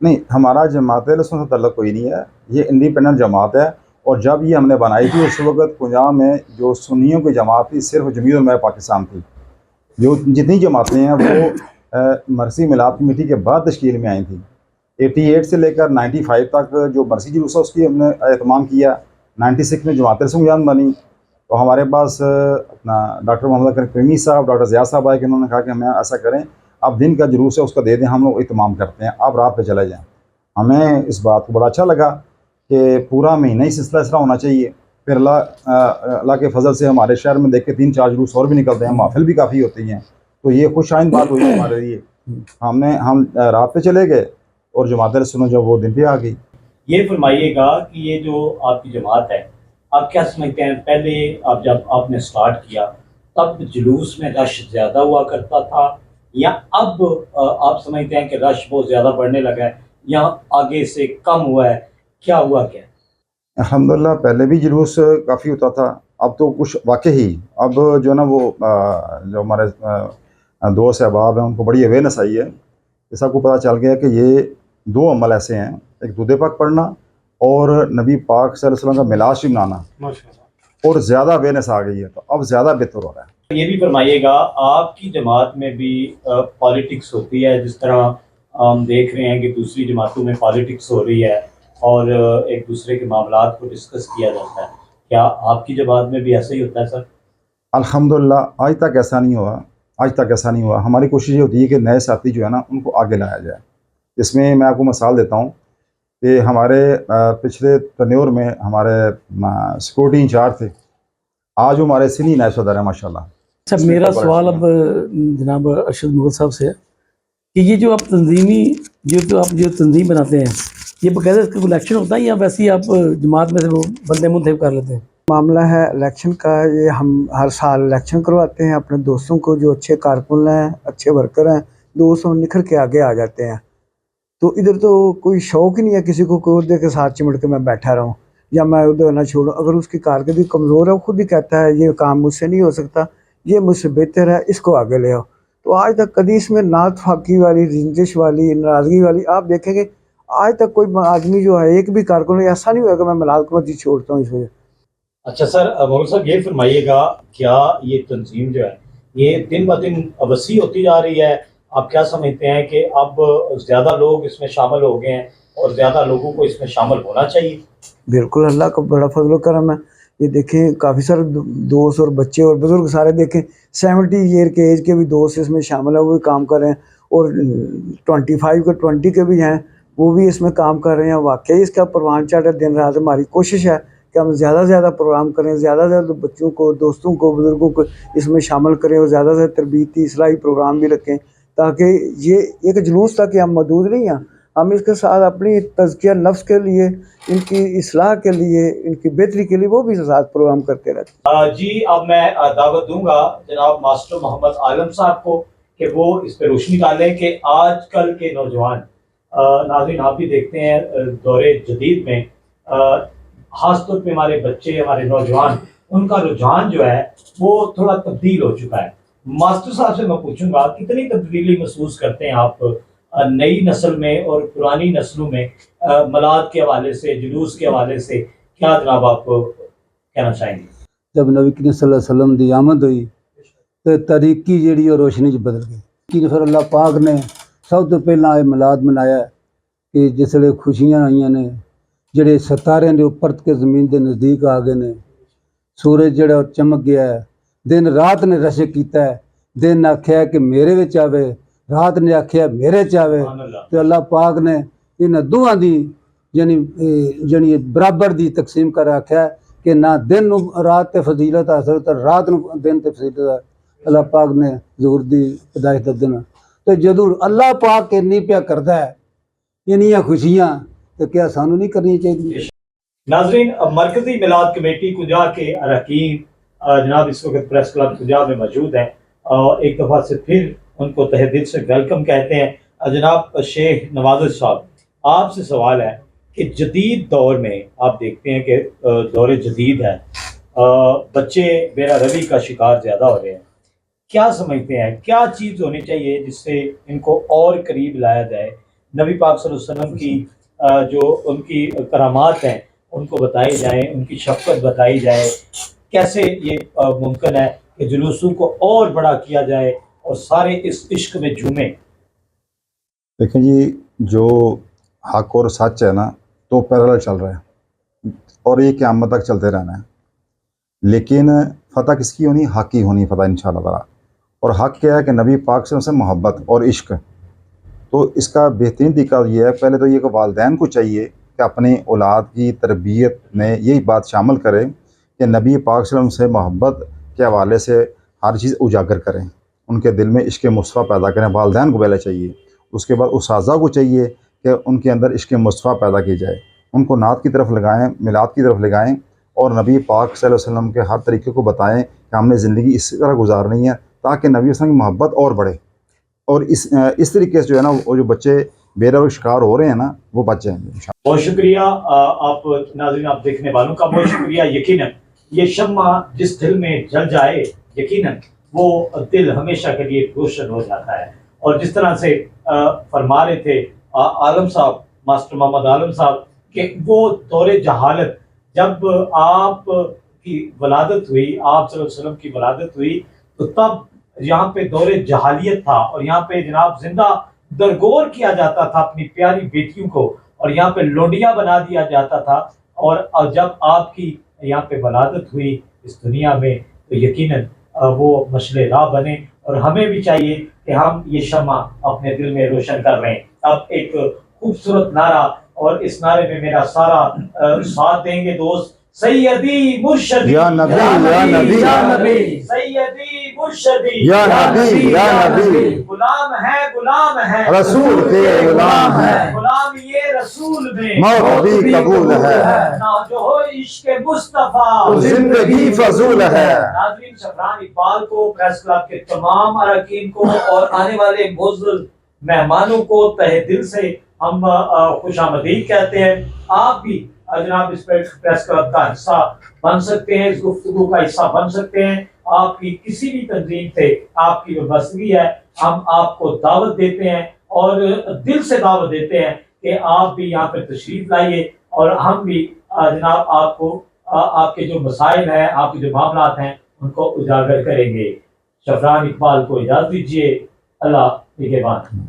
نہیں، ہمارا جماعت اہل سنت سے تعلق کوئی نہیں ہے، یہ انڈیپینڈنٹ جماعت ہے، اور جب یہ ہم نے بنائی تھی اس وقت کنجا میں جو سنیوں کی جماعت تھی صرف جمعیت علماء پاکستان تھی. جو جتنی جماعتیں ہیں وہ مرسی میلاد کمیٹی کے بعد تشکیل میں آئی تھیں. 88 سے لے کر 95 تک جو مرسی جلوس ہے اس کی ہم نے اہتمام کیا. 96 میں جماعت رسم جان بنی، تو ہمارے پاس اپنا ڈاکٹر محمد کریمی صاحب، ڈاکٹر ضیاء صاحب آئے کہ انہوں نے کہا کہ ہمیں ایسا کریں، آپ دن کا جلوس ہے اس کا دے دیں، ہم لوگ اہتمام کرتے ہیں، آپ رات پہ چلے جائیں. ہمیں اس بات کو بڑا اچھا لگا کہ پورا مہینہ ہی سلسلہ اس طرح ہونا چاہیے. پھر اللہ کے فضل سے ہمارے شہر میں دیکھ کے 3-4 جلوس اور بھی نکلتے ہیں، محفل بھی کافی ہوتی ہیں، تو یہ خوش آئند بات ہوئی ہمارے لیے. ہم رات پہ چلے گئے اور جماعت رسول جب وہ دن پہ آ گئی. یہ فرمائیے گا کہ یہ جو آپ کی جماعت ہے، آپ کیا سمجھتے ہیں پہلے جب آپ نے سٹارٹ کیا تب جلوس میں رش زیادہ ہوا کرتا تھا، یا اب آپ سمجھتے ہیں کہ رش بہت زیادہ بڑھنے لگا ہے، یا آگے سے کم ہوا ہے، کیا ہوا کیا؟ الحمدللہ پہلے بھی جلوس کافی ہوتا تھا، اب تو کچھ واقعی اب جو ہے نا وہ جو ہمارے دوست احباب ہیں ان کو بڑی اویئرنیس آئی ہے کہ سب کو پتہ چل گیا کہ یہ 2 عمل ایسے ہیں، ایک درود پاک پڑھنا اور نبی پاک صلی اللہ علیہ وسلم کا میلاد شریف منانا، اور زیادہ اویئرنیس آ گئی ہے، تو اب زیادہ بہتر ہو رہا ہے. یہ بھی فرمائیے گا آپ کی جماعت میں بھی پالیٹکس ہوتی ہے، جس طرح ہم دیکھ رہے ہیں کہ دوسری جماعتوں میں پالیٹکس ہو رہی ہے اور ایک دوسرے کے معاملات کو ڈسکس کیا جاتا ہے، کیا آپ کی جماعت میں بھی ایسا ہی ہوتا ہے سر؟ الحمدللہ آج تک ایسا نہیں ہوا. ہماری کوشش یہ ہوتی ہے کہ نئے ساتھی جو ہے نا ان کو آگے لایا جائے. اس میں میں آپ کو مثال دیتا ہوں کہ ہمارے پچھلے تنیور میں ہمارے سیکورٹی انچارج تھے، آج وہ ہمارے سینئر نائب صدر ہیں ماشاء اللہ. اچھا، میرا سوال اب جناب ارشد مغل صاحب سے ہے کہ یہ جو آپ جو تنظیم بناتے ہیں، یہ باقاعدہ اس کا کوئی الیکشن ہوتا ہے یا ویسے ہی آپ جماعت میں سے وہ بندے منتخب کر لیتے ہیں؟ معاملہ ہے الیکشن کا. یہ ہم ہر سال الیکشن کرواتے ہیں اپنے دوستوں کو، جو اچھے کارکن ہیں، اچھے ورکر ہیں، دوست نکھر کے آگے آ جاتے ہیں. تو ادھر تو کوئی شوق ہی نہیں ہے کسی کو کوئی عہدے کے ساتھ چمٹ کے میں بیٹھا رہوں یا میں عہدہ نہ چھوڑوں. اگر اس کی کارکردگی کمزور ہے وہ خود ہی کہتا ہے یہ کام مجھ سے نہیں ہو سکتا، یہ مجھ سے بہتر ہے، اس کو آگے لے آؤ. تو آج تک کبھی اس میں نعت فاقی والی، رنجش والی، ناراضگی والی آپ دیکھیں گے آج تک کوئی آدمی جو ہے ایک بھی کارکن ایسا نہیں ہوا کہ میں ملاد کو چھوڑتا ہوں اس وجہ. اچھا سر، مغل صاحب یہ فرمائیے گا کیا یہ تنظیم جو ہے یہ دن بہ دن وسیع ہوتی جا رہی ہے؟ آپ کیا سمجھتے ہیں کہ اب زیادہ لوگ اس میں شامل ہو گئے ہیں اور زیادہ لوگوں کو اس میں شامل ہونا چاہیے؟ بالکل، اللہ کا بڑا فضل و کرم ہے. یہ دیکھیں کافی سارے دوست اور بچے اور بزرگ سارے دیکھیں 70 ایئر کے ایج کے بھی دوست اس میں شامل ہیں، وہ بھی کام کر رہے ہیں، اور 25 کے 20 کے بھی ہیں، وہ بھی اس میں کام کر رہے ہیں. واقعی اس کا پروان چڑھ ہے. دن رات ہماری کوشش ہے کہ ہم زیادہ سے زیادہ پروگرام کریں، زیادہ سے زیادہ بچوں کو، دوستوں کو، بزرگوں کو اس میں شامل کریں، اور زیادہ سے زیادہ تربیتی اصلاحی پروگرام بھی رکھیں، تاکہ یہ ایک جلوس تک کہ ہم محدود نہیں ہیں، ہم اس کے ساتھ اپنی تزکیہ نفس کے لیے، ان کی اصلاح کے لیے، ان کی بہتری کے لیے وہ بھی ساتھ پروگرام کرتے رہتے ہیں. جی اب میں دعوت دوں گا جناب ماسٹر محمد عالم صاحب کو کہ وہ اس پہ روشنی ڈالیں کہ آج کل کے نوجوان، ناظرین آپ بھی دیکھتے ہیں دور جدید میں خاص طور پہ ہمارے بچے، ہمارے نوجوان، ان کا رجحان جو ہے وہ تھوڑا تبدیل ہو چکا ہے. ماسٹر صاحب سے میں پوچھوں گا کتنی تبدیلی محسوس کرتے ہیں آپ نئی نسل میں اور پرانی نسلوں میں، ملاد کے حوالے سے، جلوس کے حوالے سے کیا جناب آپ کہنا چاہیں گے؟ جب نبی کریم صلی اللہ علیہ وسلم دی آمد ہوئی تو تاریکی جیڑی اور روشنی چ بدل گئی. کہ پھر اللہ پاک نے سب تو پہلا یہ ملاد منایا کہ جس ویلے خوشیاں آئیاں نے، جڑے ستارے دے اوپر کے زمین دے نزدیک آ گئے نے، سورج جڑا چمک گیا ہے، دن رات نے رشک کیتا ہے، دن آکھیا کہ میرے وچ آوے، رات نے آکھیا میرے چ آوے. تو اللہ پاک نے انہاں دوواں دی یعنی برابر دی تقسیم کر آکھیا کہ نہ دن رات تے فضیلت حاصل تے رات نو دن تے فضیلت. اللہ پاک نے ظہور دی ہدایت دینا. تو جدوں اللہ پاک انی پیا کردا ہے انیاں خوشیاں تو کیا سانو نہیں کرنی چاہیے؟ ناظرین، مرکزی میلاد کمیٹی کنجا کے اراکین جناب اس وقت پریس کلب کنجا میں موجود ہیں، اور ایک دفعہ سے پھر ان کو تہ دل سے ویلکم کہتے ہیں. جناب شیخ نوازش صاحب، آپ سے سوال ہے کہ جدید دور میں آپ دیکھتے ہیں کہ دور جدید ہے، بچے بیرا روی کا شکار زیادہ ہو رہے ہیں، کیا سمجھتے ہیں کیا چیز ہونی چاہیے جس سے ان کو اور قریب لایا جائے، نبی پاک صلی اللہ علیہ وسلم کی جو ان کی کرامات ہیں ان کو بتائی جائیں، ان کی شفقت بتائی جائے. کیسے یہ ممکن ہے کہ جلوسوں کو اور بڑا کیا جائے اور سارے اس عشق میں جھومیں؟ دیکھیں جی، جو حق اور سچ ہے نا تو پیرالل چل رہا ہے اور یہ قیامت تک چلتے رہنا ہے. لیکن فتح کس کی ہونی؟ حق کی ہونی فتح انشاءاللہ تعالیٰ. اور حق کیا ہے کہ نبی پاک سے محبت اور عشق. تو اس کا بہترین طریقہ یہ ہے، پہلے تو یہ کہ والدین کو چاہیے کہ اپنے اولاد کی تربیت میں یہی بات شامل کریں کہ نبی پاک صلی اللہ علیہ وسلم سے محبت کے حوالے سے ہر چیز اجاگر کریں، ان کے دل میں عشق مصطفیٰ پیدا کریں. والدین کو پہلے چاہیے. اس کے بعد اساتذہ کو چاہیے کہ ان کے اندر عشق مصطفیٰ پیدا کی جائے، ان کو نعت کی طرف لگائیں، میلاد کی طرف لگائیں، اور نبی پاک صلی اللہ علیہ وسلم کے ہر طریقے کو بتائیں کہ ہم نے زندگی اس طرح گزارنی ہے تاکہ نبی وسلم کی محبت اور بڑھے. اور اس طریقے سے جو ہے نا وہ جو بچے بے روی شکار ہو رہے ہیں نا وہ بچ جائیں گے انشاءاللہ. بہت شکریہ آپ ناظرین، آپ دیکھنے والوں کا بہت شکریہ. یقیناً یہ شمع جس دل میں جل جائے یقیناً وہ دل ہمیشہ کے لیے روشن ہو جاتا ہے. اور جس طرح سے فرما رہے تھے عالم صاحب، ماسٹر محمد عالم صاحب، کہ وہ دور جہالت جب آپ کی ولادت ہوئی، آپ صلی اللہ علیہ وسلم کی ولادت ہوئی، تو تب یہاں پہ دور جہالیت تھا اور یہاں پہ جناب زندہ درگور کیا جاتا تھا اپنی پیاری بیٹیوں کو، اور یہاں پہ لونڈیاں بنا دیا جاتا تھا. اور جب آپ کی یہاں پہ ولادت ہوئی اس دنیا میں تو یقیناً وہ مشعل راہ بنے. اور ہمیں بھی چاہیے کہ ہم یہ شمع اپنے دل میں روشن کر رہے ہیں. اب ایک خوبصورت نعرہ، اور اس نعرے میں میرا سارا ساتھ دیں گے دوست. سیدی مرشدی یا نبی یا نبی یا نبی، سیدی مرشدی یا نبی یا نبی، غلام ہے رسول کے غلام ہے، غلام یہ رسول میں موت بھی قبول ہے، نہ جو ہو عشق مصطفیٰ زندگی فضول ہے. ناظرین، شفران اقبال کو، پریس کلب کے تمام اراکین کو اور آنے والے معزز مہمانوں کو تہہ دل سے ہم خوش آمدید کہتے ہیں. آپ بھی جناب اس پریس کلب کا حصہ بن سکتے ہیں، اس گفتگو کا حصہ بن سکتے ہیں. آپ کی کسی بھی تنظیم سے آپ کی وابستگی ہے، ہم آپ کو دعوت دیتے ہیں اور دل سے دعوت دیتے ہیں کہ آپ بھی یہاں پہ تشریف لائیے، اور ہم بھی جناب آپ کو آپ کے جو مسائل ہیں، آپ کے جو معاملات ہیں ان کو اجاگر کریں گے. شفران اقبال کو اجازت دیجیے. اللہ نگہبان.